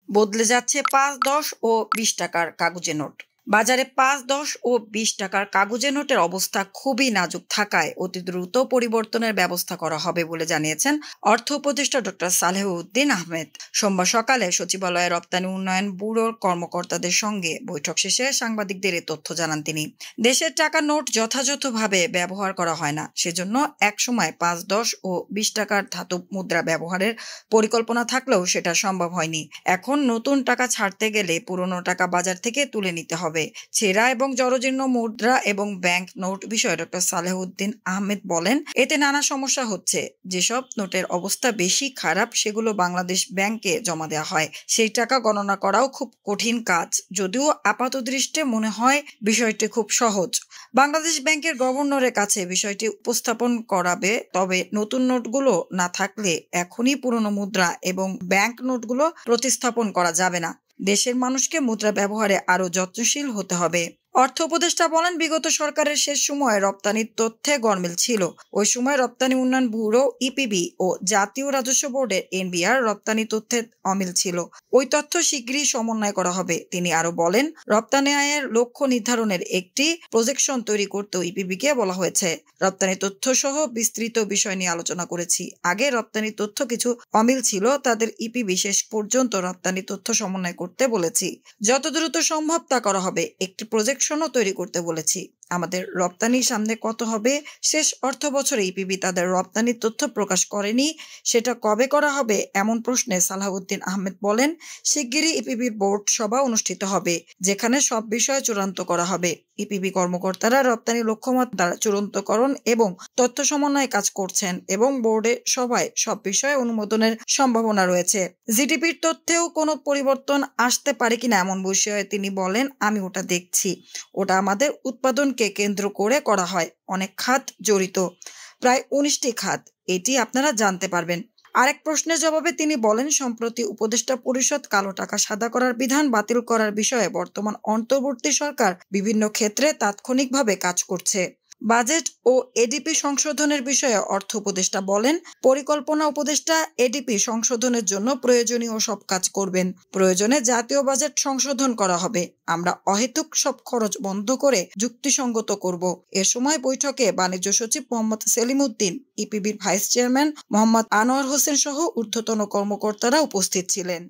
বদলে যাচ্ছে ৫, ১০ ও ২০ টাকার কাগজের নোট। বাজারে ৫, ১০ ও ২০ টাকার কাগজের নোটের অবস্থা খুবই নাজুক থাকায় অতি দ্রুত পরিবর্তনের ব্যবস্থা করা হবে বলে জানিয়েছেন অর্থ উপদেষ্টা ডক্টর সালেহউদ্দিন আহমেদ। সোমবার সকালে সচিবালয়ে রপ্তানি উন্নয়ন ব্যুরোর কর্মকর্তাদের সঙ্গে বৈঠক শেষে সাংবাদিকদের এ তথ্য জানান তিনি। দেশের টাকা নোট যথাযথভাবে ব্যবহার করা হয় না, সেজন্য একসময় ৫, ১০ ও ২০ টাকার ধাতব মুদ্রা ব্যবহারের পরিকল্পনা থাকলেও সেটা সম্ভব হয়নি। এখন নতুন টাকা ছাড়তে গেলে পুরনো টাকা বাজার থেকে তুলে নিতে হবে। ছেঁড়া এবং জরাজীর্ণ মুদ্রা এবং ব্যাংক নোট বিষয়ে ডক্টর সালেহউদ্দিন আহমেদ বলেন, এতে নানা সমস্যা হচ্ছে। যেসব নোটের অবস্থা বেশি খারাপ সেগুলো বাংলাদেশ ব্যাংকে জমা দেওয়া হয়। সেই টাকা গণনা করাও খুব কঠিন কাজ, যদিও আপাতদৃষ্টে মনে হয় বিষয়টি খুব সহজ। বাংলাদেশ ব্যাংকের গভর্নরের কাছে বিষয়টি উপস্থাপন করাবে। তবে নতুন নোটগুলো না থাকলে এখনই পুরনো মুদ্রা এবং ব্যাংক নোটগুলো প্রতিস্থাপন করা যাবে না। দেশের মানুষকে মুদ্রা ব্যবহারে আরো যত্নশীল হতে হবে। অর্থ উপদেষ্টা বলেন, বিগত সরকারের শেষ সময়ে রপ্তানির তথ্যে গরমিল ছিল। ওই সময় রপ্তানি উন্নয়ন ব্যুরো ইপিবি ও জাতীয় রাজস্ব বোর্ডের এনবিআর রপ্তানি তথ্যে অমিল ছিল। ওই তথ্য শীঘ্রই সমন্বয় করা হবে। তিনি আরো বলেন, রপ্তানি আয়ের লক্ষ্য নির্ধারণের একটি প্রজেকশন তৈরি করতেও ইপিবিকে বলা হয়েছে। রপ্তানি তথ্য সহ বিস্তৃত বিষয় নিয়ে আলোচনা করেছি। আগে রপ্তানি তথ্য কিছু অমিল ছিল, তাদের ইপিবি শেষ পর্যন্ত রপ্তানি তথ্য সমন্বয় করতে বলেছি। যত দ্রুত সম্ভব তা করা হবে। একটি প্রজেকশনও তৈরি করতে বলেছি। আমাদের রপ্তানি সামনে কত হবে? শেষ অর্থ বছরে ইপিবি তাদের রপ্তানির তথ্য প্রকাশ করেনি, সেটা কবে করা হবে? এমন প্রশ্নে সালাহউদ্দিন আহমেদ বলেন, শিগগিরই ইপিবির বোর্ড সভা অনুষ্ঠিত হবে, যেখানে সব বিষয় চূড়ান্ত করা হবে। ইপিবি কর্মকর্তারা রপ্তানি লক্ষ্যমাত্রা চূড়ান্তকরণ এবং তথ্য সমন্বয়ে কাজ করছেন এবং বোর্ডের সভায় সব বিষয়ে অনুমোদনের সম্ভাবনা রয়েছে। জিডিপির তথ্যেও কোনো পরিবর্তন আসতে পারে কিনা এমন বিষয়ে তিনি বলেন, আমি ওটা দেখছি। ওটা আমাদের উৎপাদনকে কেন্দ্র করে করা হয়। অনেক খাত জড়িত, প্রায় ১৯টি খাত। এটি আপনারা জানতে পারবেন। আরেক প্রশ্নের জবাবে তিনি বলেন, সম্প্রতি উপদেষ্টা পরিষদ কালো টাকা সাদা করার বিধান বাতিল করার বিষয়ে বর্তমান অন্তর্বর্তী সরকার বিভিন্ন ক্ষেত্রে তাৎক্ষণিকভাবে কাজ করছে। বাজেট ও এডিপি সংশোধনের বিষয়ে অর্থ উপদেষ্টা বলেন, পরিকল্পনা উপদেষ্টা এডিপি সংশোধনের জন্য প্রয়োজনীয় সব কাজ করবেন। প্রয়োজনে জাতীয় বাজেট সংশোধন করা হবে। আমরা অহেতুক সব খরচ বন্ধ করে যুক্তিসঙ্গত করব। এ সময় বৈঠকে বাণিজ্য সচিব মোহাম্মদ সেলিম উদ্দিন, ইপিবির ভাইস চেয়ারম্যান মোহাম্মদ আনোয়ার হোসেন সহ ঊর্ধ্বতন কর্মকর্তারা উপস্থিত ছিলেন।